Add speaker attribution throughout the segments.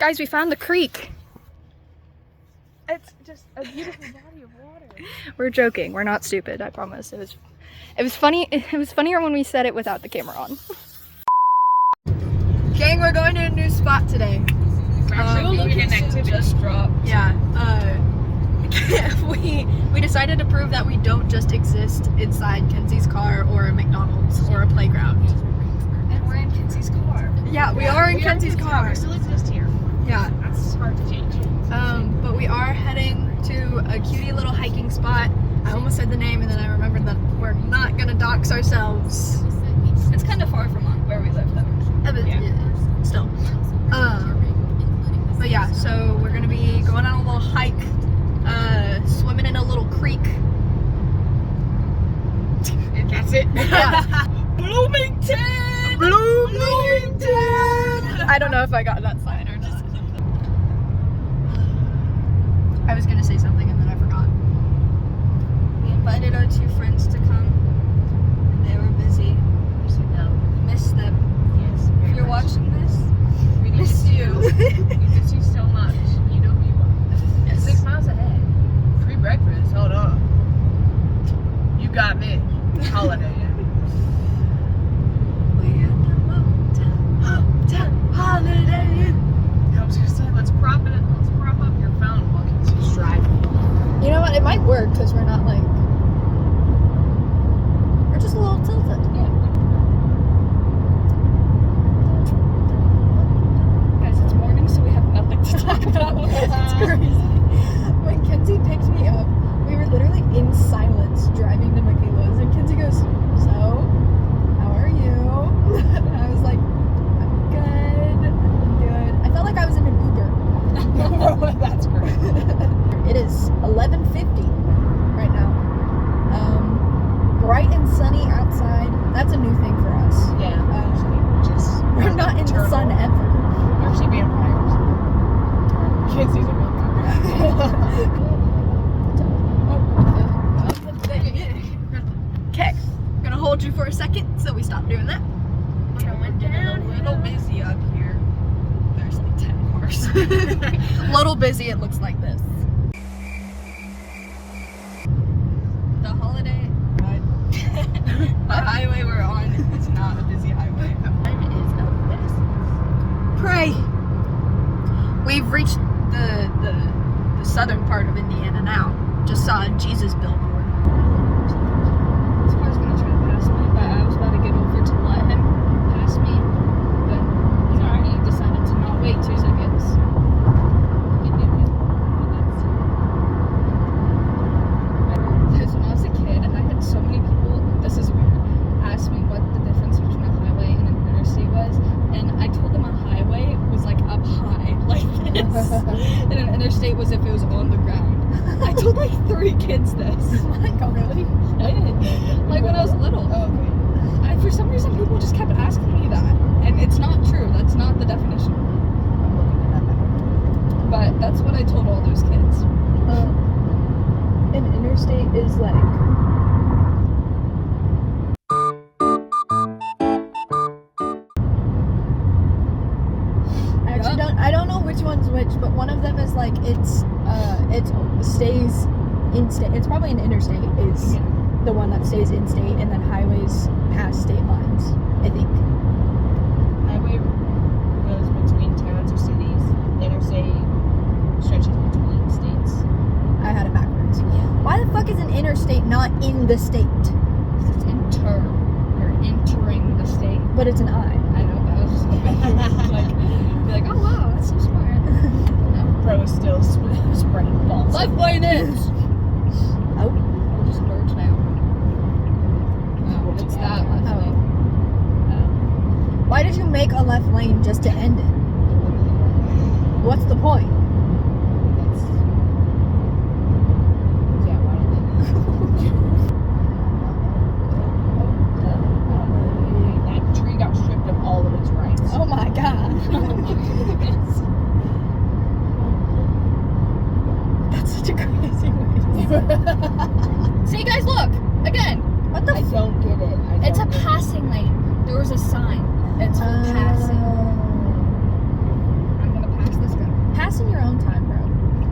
Speaker 1: Guys, we found the creek.
Speaker 2: It's just a beautiful body of water.
Speaker 1: We're joking. We're not stupid, I promise. It was funny. It was funnier when we said it without the camera on. Gang, we're going to a new spot today.
Speaker 2: Actually, just dropped.
Speaker 1: Yeah. We decided to prove that we don't just exist inside Kenzie's car or a McDonald's or a playground.
Speaker 2: And we're in Kenzie's car.
Speaker 1: Yeah, we are in Kenzie's car.
Speaker 2: We still exist here.
Speaker 1: Yeah.
Speaker 2: That's hard to change.
Speaker 1: But we are heading to a cutie little hiking spot. I almost said the name and then I remembered that we're not gonna dox ourselves.
Speaker 2: It's kind of far from where we live, though.
Speaker 1: Yeah. Still. But yeah, so we're gonna be going on a little hike, swimming in a little creek.
Speaker 2: And that's it.
Speaker 1: Yeah.
Speaker 2: Bloomington!
Speaker 1: I don't know if I got that sign or not. I was gonna say something and then I forgot. We invited our two friends to come. They were busy. Miss them.
Speaker 2: Yes.
Speaker 1: If you're watching this,
Speaker 2: We miss you. We miss you so much. You know who you are.
Speaker 1: Yes.
Speaker 2: 6 miles ahead. Free breakfast. Hold on. You got me. Holiday.
Speaker 1: we're at the hometown holiday.
Speaker 2: I was gonna say, let's prop up your phone while Kenzie's driving.
Speaker 1: You know what? It might work because we're not like. We're just a little tilted.
Speaker 2: Yeah.
Speaker 1: Guys, it's morning, so we have nothing to talk about. It's crazy. When Kenzie picked me up, we were literally in silence driving to Michaela's, and Kenzie goes, "So, how are you?" And I was like, "I'm good. I felt like I was in an Uber.
Speaker 2: That's great.
Speaker 1: It is 11:50 right now. Bright and sunny outside. That's a new thing for us.
Speaker 2: Yeah. Just
Speaker 1: We're not in the sun ever.
Speaker 2: We're actually vampires. Kenzie's a
Speaker 1: Okay, I'm gonna hold you for a second so we stop doing that.
Speaker 2: Going down.
Speaker 1: A little busy up here. There's like 10 cars. Little busy, it looks like this. The holiday. The highway we're on is not a busy highway.
Speaker 2: It is a mess.
Speaker 1: Pray. We've reached the southern part of Indiana now. Just saw a Jesus billboard.
Speaker 2: This car's gonna try to pass me, but I was about to get over to let him pass me, but he decided to not wait 2 seconds. Because when I was a kid, I had so many people, this is weird, ask me what the difference between a highway and an interstate was, and I told them a highway was like up high, like this, and an interstate was if it was on the ground. I told like 3 kids this.
Speaker 1: Oh my god, really?
Speaker 2: I did. Like when I was little.
Speaker 1: Oh, okay.
Speaker 2: For some reason, people just kept asking me that, and it's not true. That's not the definition. But that's what I told all those kids.
Speaker 1: An interstate is like. I don't know which one's which, but one of them is like it stays in state. It's probably an interstate is the one that stays in state, and then highways pass state lines, I think.
Speaker 2: Highway goes between towns or cities. The interstate stretches between states.
Speaker 1: I had it backwards. Why the fuck is an interstate not in the state?
Speaker 2: Because it's You're entering the state.
Speaker 1: But it's an I.
Speaker 2: I know, but I was just hoping you would be like, oh wow, that's so smart. No.
Speaker 3: Bro is still spreading false.
Speaker 2: Left lane is.
Speaker 1: Oh.
Speaker 2: We're just nerds now. It's that left
Speaker 1: Oh.
Speaker 2: lane.
Speaker 1: Why did you make a left lane just to end it? What's the point?
Speaker 3: Yeah, why did that tree got stripped of all of its rights?
Speaker 1: Oh my god. That's such a crazy way.
Speaker 2: See, guys, look again.
Speaker 1: What the
Speaker 3: I don't get it.
Speaker 2: It's a passing lane. There was a sign. It's for passing. I'm gonna pass this
Speaker 1: pass in your own time, bro.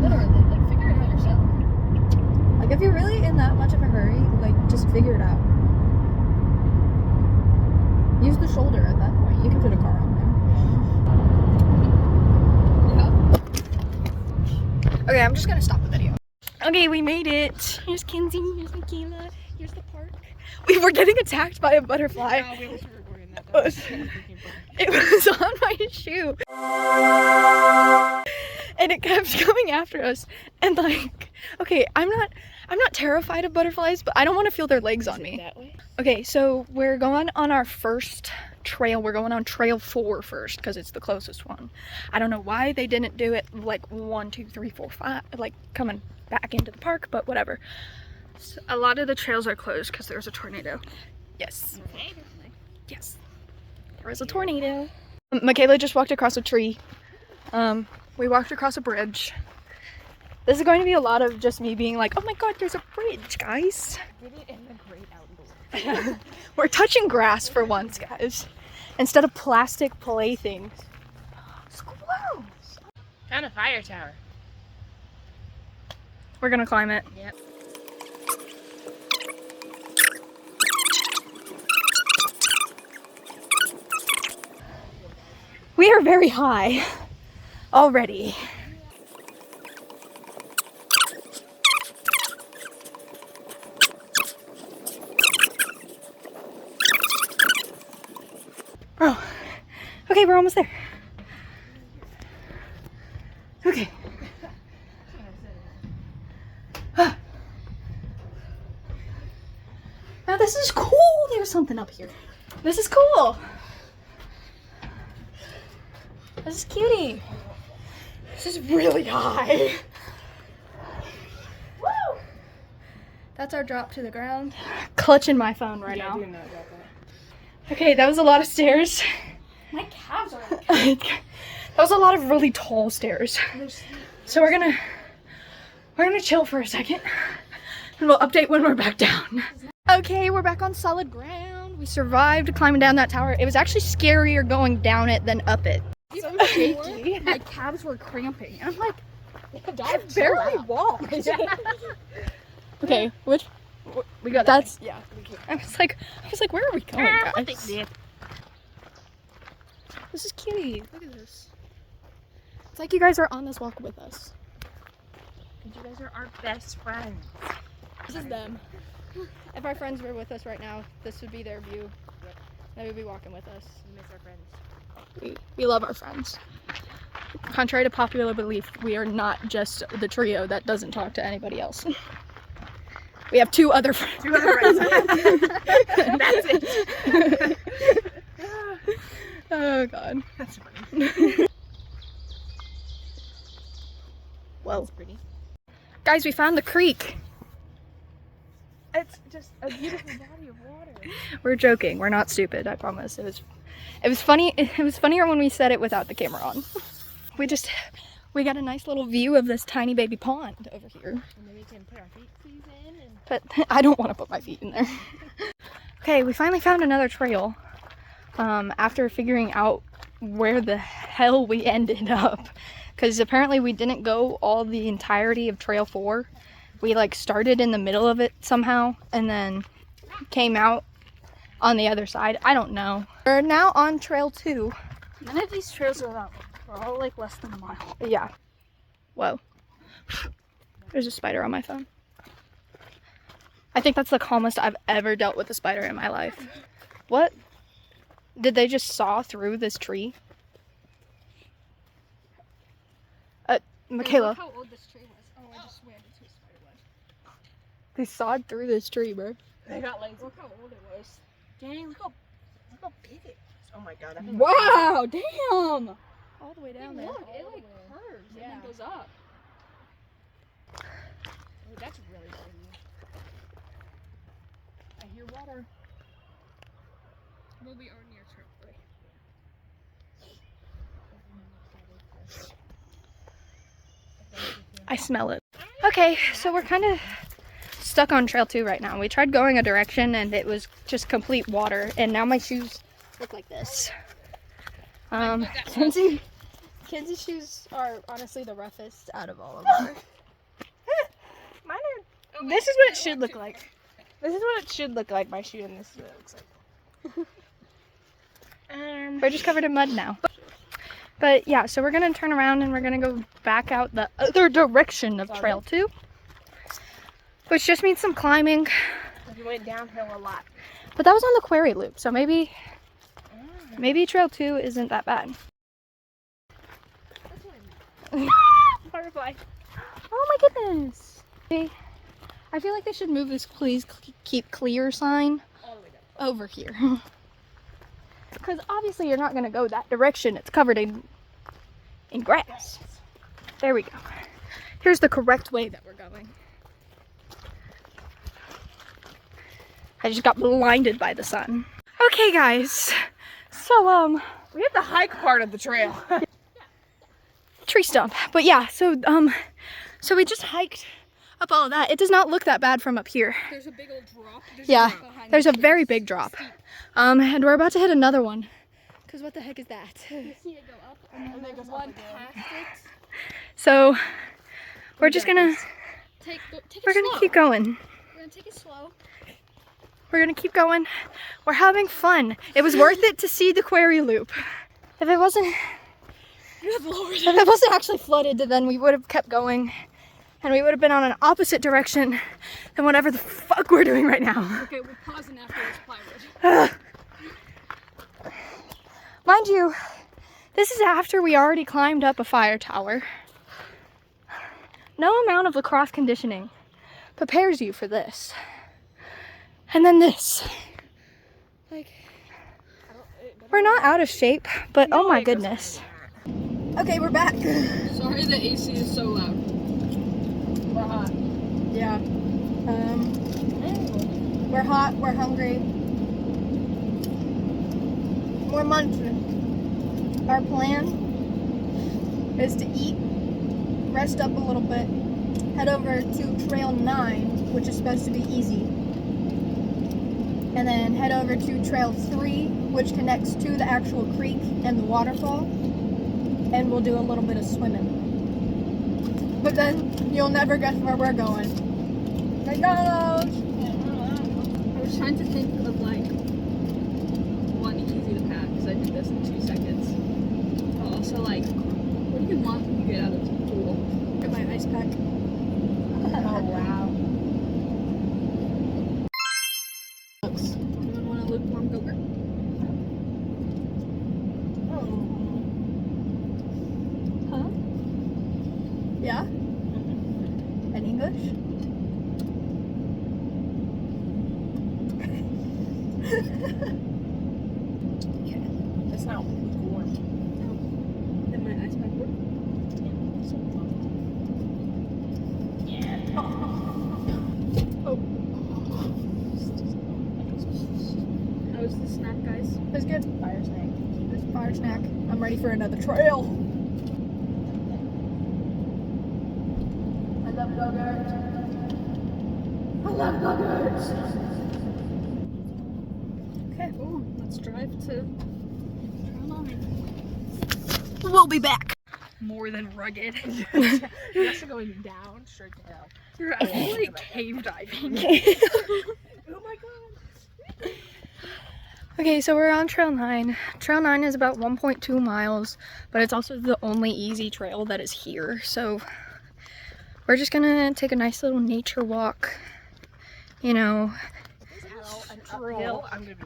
Speaker 2: Literally, like, figure it out yourself.
Speaker 1: Like, if you're really in that much of a hurry, like, just figure it out. Use the shoulder at that point. You can put a car on there.
Speaker 2: Yeah.
Speaker 1: Okay, I'm just gonna stop the video. Okay, we made it. Here's Kinsey, here's Michaela, here's the park. We were getting attacked by a butterfly.
Speaker 3: No, we wasn't recording that.
Speaker 1: It was on my shoe. And it kept coming after us. And like, okay, I'm not terrified of butterflies, but I don't want to feel their legs on me.
Speaker 3: That way?
Speaker 1: Okay, so we're going on our first trail. We're going on trail 4 first because it's the closest one. I don't know why they didn't do it like 1, 2, 3, 4, 5, like coming back into the park, but whatever. So a lot of the trails are closed because there's a tornado. Yes.
Speaker 3: Okay.
Speaker 1: Yes. There was a tornado. Michaela just walked across a tree. We walked across a bridge. This is going to be a lot of just me being like, oh my god, there's a bridge, guys.
Speaker 3: Did it in the great outdoors.
Speaker 1: We're touching grass for once, guys. Instead of plastic playthings. Squirrels!
Speaker 3: Found a fire tower.
Speaker 1: We're gonna climb it.
Speaker 3: Yep.
Speaker 1: We are very high already. Bro, okay, we're almost there. Okay. Now this is cool. There's something up here. This is cool. This is cutie. This is really high. Woo! That's our drop to the ground. Clutching my phone right now.
Speaker 3: Do not drop that.
Speaker 1: Okay, that was a lot of stairs.
Speaker 2: My calves are like,
Speaker 1: That was a lot of really tall stairs. So we're gonna chill for a second, and we'll update when we're back down. Okay, we're back on solid ground. We survived climbing down that tower. It was actually scarier going down it than up it.
Speaker 2: so shaky. My calves were cramping. And I'm like,
Speaker 1: I barely walked. Okay, which
Speaker 3: We got
Speaker 1: that's.
Speaker 3: Yeah, we can.
Speaker 1: I was like, where are we going, guys? This is cutie. Look at this. It's like you guys are on this walk with us.
Speaker 3: You guys are our best friends.
Speaker 1: This is them. If our friends were with us right now, this would be their view.
Speaker 3: Yep.
Speaker 1: They would be walking with us.
Speaker 3: We miss our friends.
Speaker 1: We love our friends. Contrary to popular belief, we are not just the trio that doesn't talk to anybody else. We have 2 other friends.
Speaker 3: 2 other friends. That's it.
Speaker 1: Oh god.
Speaker 3: That's funny.
Speaker 1: Well,
Speaker 3: That's pretty.
Speaker 1: guys, we found the creek.
Speaker 3: It's just a beautiful body of water.
Speaker 1: We're joking. We're not stupid. I promise. It was funny. It was funnier when we said it without the camera on. We got a nice little view of this tiny baby pond over here.
Speaker 3: And then we can put our feet in and
Speaker 1: But I don't want to put my feet in there. Okay, we finally found another trail. After figuring out where the hell we ended up. Because apparently we didn't go all the entirety of Trail 4. We like started in the middle of it somehow and then came out on the other side. I don't know. We're now on Trail 2.
Speaker 2: none of these trails are that long. We're all like less than a mile.
Speaker 1: Yeah. Whoa. There's a spider on my phone. I think that's the calmest I've ever dealt with a spider in my life. What? Did they just saw through this tree? Michaela.
Speaker 2: Look how old this tree was. Oh, I just swam into a spider web.
Speaker 1: They sawed through this tree, bro.
Speaker 3: they got lazy.
Speaker 2: Look how old it was.
Speaker 3: Dang, look how big it is. Oh my god.
Speaker 2: Wow, damn!
Speaker 1: All the way down there.
Speaker 2: Look, it like curves and then goes up.
Speaker 3: Oh, that's really pretty. I hear water.
Speaker 2: Well, we are near Trail 3.
Speaker 1: I smell it. Okay, so we're kind of stuck on Trail 2 right now. We tried going a direction and it was just complete water, and now my shoes look like this. Kenzie's shoes are honestly the roughest out of all of ours.
Speaker 3: Mine are. This is what it should look like. This is what it should look like. My shoe, and this is what it looks like.
Speaker 1: We're just covered in mud now. But yeah, so we're gonna turn around and we're gonna go back out the other direction of Trail 2. Which just means some climbing.
Speaker 3: We went downhill a lot.
Speaker 1: But that was on the quarry loop, so maybe Trail 2 isn't that bad.
Speaker 3: Butterfly.
Speaker 1: Oh my goodness. I feel like they should move this please keep clear sign
Speaker 3: All the way down.
Speaker 1: over here. Because obviously you're not going to go that direction. It's covered in grass. There we go. Here's the correct way that we're going. I just got blinded by the sun. Okay guys, so
Speaker 3: We hit the hike part of the trail.
Speaker 1: tree stump. But yeah, so we just hiked up all of that. It does not look that bad from up here.
Speaker 2: There's a big old drop.
Speaker 1: Yeah, there's a very big drop. And we're about to hit another one. Cause what the heck is that?
Speaker 2: See it go up and then there's one past it.
Speaker 1: So we're just gonna
Speaker 2: We're gonna
Speaker 1: keep going.
Speaker 2: We're gonna take it slow.
Speaker 1: We're gonna keep going. We're having fun. It was worth it to see the quarry loop. If it wasn't actually flooded, then we would have kept going. And we would have been on an opposite direction than whatever the fuck we're doing right now.
Speaker 2: Okay, we're pausing after this plywood.
Speaker 1: Mind you, this is after we already climbed up a fire tower. No amount of lacrosse conditioning prepares you for this. And then this. Like, we're not out of shape, but oh my goodness. Okay, we're back.
Speaker 2: Sorry the AC is so loud.
Speaker 3: We're hot.
Speaker 1: Yeah. We're hot, we're hungry. We're munching. Our plan is to eat, rest up a little bit, head over to Trail 9, which is supposed to be easy, and then head over to Trail 3, which connects to the actual creek and the waterfall, and we'll do a little bit of swimming. But then you'll never guess where we're going. McDonald's!
Speaker 2: I was trying to think of like one easy to pack because I did this in 2 seconds. But also like, what do you want when you get out of the pool?
Speaker 1: Get my ice pack.
Speaker 3: Oh wow.
Speaker 2: Anyone want a lukewarm yogurt? Huh?
Speaker 1: Yeah? In English?
Speaker 3: It's not warm.
Speaker 2: Did my ice pack work?
Speaker 3: Yeah.
Speaker 1: Oh.
Speaker 2: How was the snack, guys?
Speaker 1: It was good.
Speaker 3: Fire snack.
Speaker 1: It was a fire snack. I'm ready for another trail. I love yogurt. I love yogurt. Okay.
Speaker 2: Oh, let's drive to Trail 9.
Speaker 1: We'll be back.
Speaker 2: More than rugged.
Speaker 3: You're actually going down straight to hell.
Speaker 2: You're actually cave diving.
Speaker 3: Oh my god.
Speaker 1: Okay, so we're on Trail 9. Trail 9 is about 1.2 miles, but it's also the only easy trail that is here. So we're just gonna take a nice little nature walk. You know,
Speaker 3: An uphill. I'm gonna be.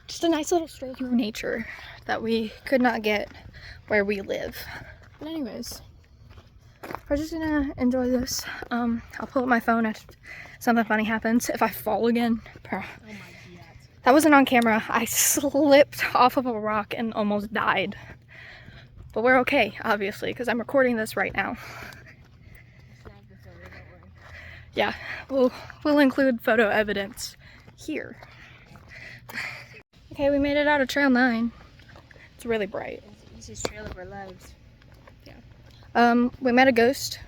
Speaker 1: just a nice little stroll through nature that we could not get where we live. But anyways, we're just gonna enjoy this. I'll pull up my phone if something funny happens. If I fall again,
Speaker 3: Oh my god.
Speaker 1: that wasn't on camera. I slipped off of a rock and almost died. But we're okay, obviously, because I'm recording this right now. Yeah, we'll include photo evidence here. Okay, we made it out of Trail 9. It's really bright.
Speaker 3: It's the easiest trail of our lives.
Speaker 1: We met a ghost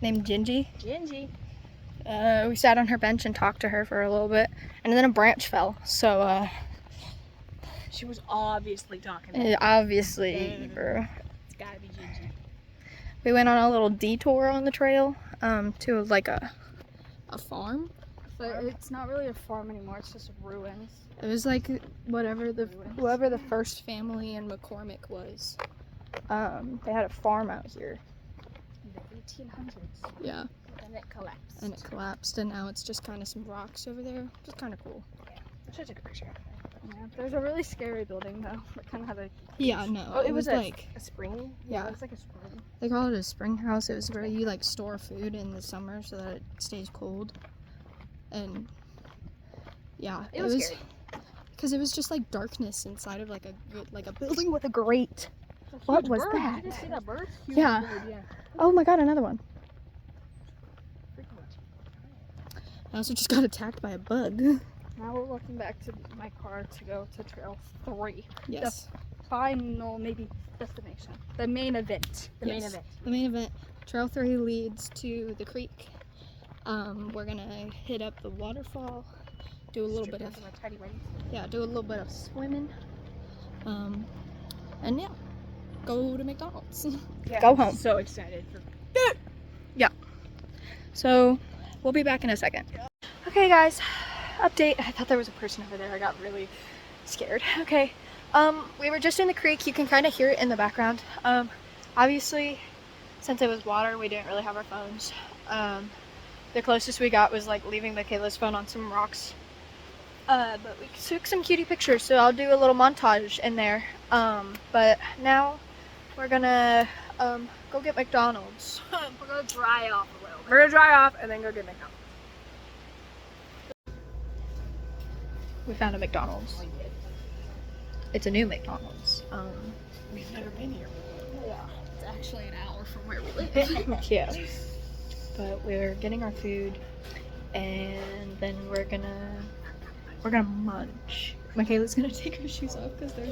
Speaker 1: named Gingy.
Speaker 3: Gingy.
Speaker 1: We sat on her bench and talked to her for a little bit, and then a branch fell. So
Speaker 3: She was obviously talking about
Speaker 4: Obviously, bro.
Speaker 3: It's gotta be Gigi.
Speaker 4: We went on a little detour on the trail to like a farm.
Speaker 2: But it's not really a farm anymore. It's just ruins.
Speaker 4: It was like whoever the first family in McCormick was. They had a farm out here.
Speaker 2: In the 1800s.
Speaker 4: Yeah.
Speaker 2: And it collapsed.
Speaker 4: And it collapsed, and now it's just kind of some rocks over there. Just kind of cool.
Speaker 3: I should take a picture.
Speaker 2: Yeah, there's a really scary building though. It kind of had a.
Speaker 4: Yeah, no.
Speaker 3: Oh, it was
Speaker 4: like
Speaker 3: a spring.
Speaker 4: Yeah.
Speaker 2: It was like a spring.
Speaker 4: they call it a spring house. It was where you like store food in the summer so that it stays cold. And yeah,
Speaker 3: It was scary.
Speaker 4: because it was just like darkness inside of like a building with a grate. What was that?
Speaker 2: Did you see that bird?
Speaker 4: Yeah.
Speaker 3: Huge bird, yeah.
Speaker 4: Oh my god, another one. I also just got attacked by a bug.
Speaker 2: Now we're walking back to my car to go to Trail 3.
Speaker 4: Yes.
Speaker 2: Final, maybe, destination. The main event.
Speaker 3: The main event.
Speaker 4: The main event. Trail 3 leads to the creek. We're gonna hit up the waterfall, do a little bit of swimming, and yeah, go to McDonald's.
Speaker 3: Yeah,
Speaker 4: Go home.
Speaker 3: So excited for.
Speaker 4: So we'll be back in a second. Okay, guys. Update. I thought there was a person over there. I got really scared. Okay. We were just in the creek. You can kind of hear it in the background. Obviously, since it was water, we didn't really have our phones. The closest we got was like leaving Michaela's phone on some rocks. But we took some cutie pictures, so I'll do a little montage in there. But now we're gonna go get McDonald's.
Speaker 3: We're gonna dry off a little bit. We're gonna dry off and then go get McDonald's.
Speaker 4: We found a McDonald's. It's a new McDonald's.
Speaker 3: We've never been here.
Speaker 2: It's actually an hour from where we live.
Speaker 4: Yeah. But we're getting our food, and then we're gonna munch. Michaela's gonna take her shoes off because they're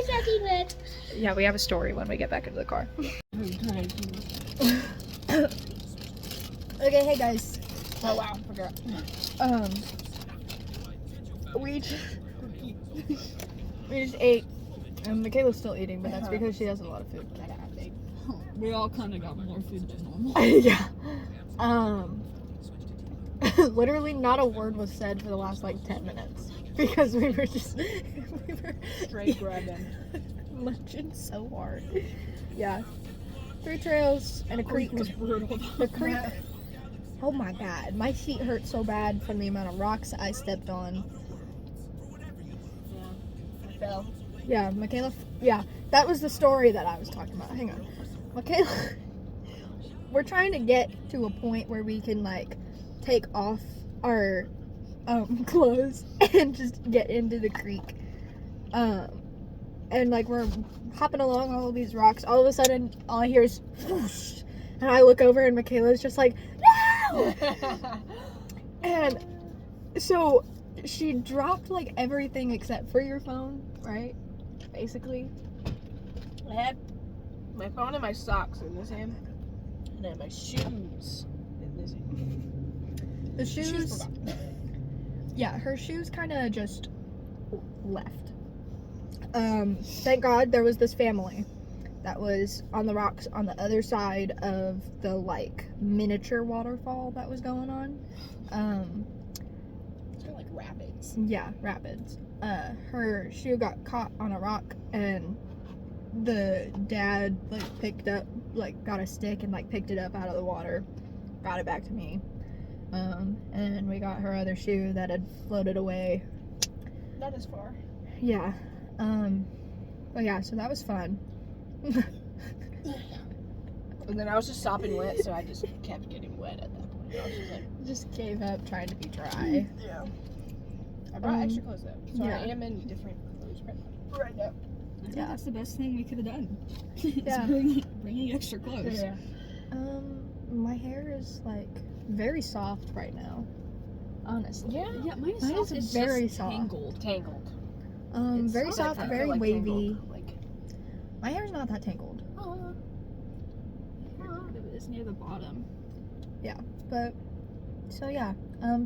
Speaker 4: soaking wet. Yeah, we have a story when we get back into the car. Okay, hey guys.
Speaker 3: Oh wow, I forgot.
Speaker 4: We just ate, and Michaela's still eating, but that's because she has a lot of food.
Speaker 2: We all kind of got more food than normal.
Speaker 4: Yeah. Literally not a word was said for the last like 10 minutes because we were
Speaker 3: Straight grabbing.
Speaker 4: munching so hard. Yeah. 3 trails and a creek.
Speaker 3: was brutal.
Speaker 4: The creek. Oh my god, my feet hurt so bad from the amount of rocks I stepped on.
Speaker 3: I fell.
Speaker 4: Yeah, Michaela. Yeah, that was the story that I was talking about. Hang on, Michaela. We're trying to get to a point where we can like take off our clothes and just get into the creek. And like we're hopping along all of these rocks. All of a sudden, all I hear is whoosh, and I look over and Michaela's just like, no! And so she dropped like everything except for your phone, right? Basically.
Speaker 3: I had my phone and my socks in this hand, and then my shoes in this hand.
Speaker 4: The shoes. Yeah, her shoes kind of just left. Thank God there was this family that was on the rocks on the other side of the like miniature waterfall that was going on.
Speaker 3: It's kind of like rapids.
Speaker 4: Yeah, rapids. Her shoe got caught on a rock, and the dad got a stick and like picked it up out of the water, brought it back to me, and we got her other shoe that had floated away.
Speaker 3: That is far.
Speaker 4: Yeah. But yeah, so that was fun.
Speaker 3: And then I was just sopping wet, so I just kept getting wet at that point. I was just like,
Speaker 4: Just gave up trying to be dry.
Speaker 3: yeah. I brought extra clothes though, so
Speaker 4: yeah.
Speaker 3: I am in different clothes right now.
Speaker 2: I think
Speaker 4: Yeah.
Speaker 2: that's the best thing we could have done.
Speaker 4: Yeah.
Speaker 2: Bringing extra clothes.
Speaker 3: Yeah.
Speaker 4: My hair is like very soft right now. Honestly.
Speaker 3: Yeah.
Speaker 2: Yeah, mine is
Speaker 4: Mine
Speaker 2: soft.
Speaker 4: is
Speaker 2: It's
Speaker 4: very
Speaker 2: just
Speaker 4: soft.
Speaker 2: tangled.
Speaker 3: Tangled.
Speaker 2: It's
Speaker 4: Very
Speaker 2: not
Speaker 4: soft,
Speaker 3: I feel
Speaker 4: very
Speaker 3: like
Speaker 4: wavy.
Speaker 3: tangled, like,
Speaker 4: My hair's not that tangled.
Speaker 2: It was near the bottom.
Speaker 4: But so yeah,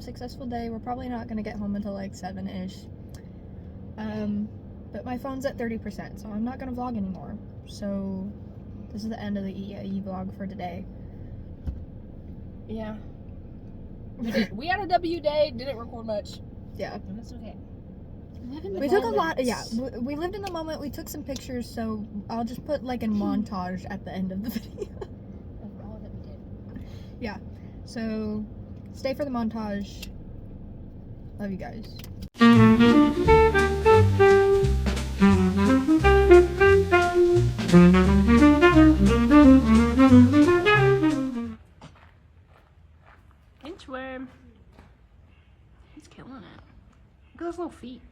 Speaker 4: successful day. We're probably not gonna get home until like 7-ish. but my phone's at 30%, so I'm not gonna vlog anymore. So this is the end of the EAE vlog for today.
Speaker 3: Yeah. We had a W day, didn't record much.
Speaker 4: Yeah.
Speaker 3: And that's okay.
Speaker 4: We took a lot, we lived in the moment, we took some pictures, so I'll just put like a montage at the end of the video.
Speaker 2: Of all that we did.
Speaker 4: Yeah, so stay for the montage. Love you guys.
Speaker 3: Inchworm. He's killing it. Look at those little feet.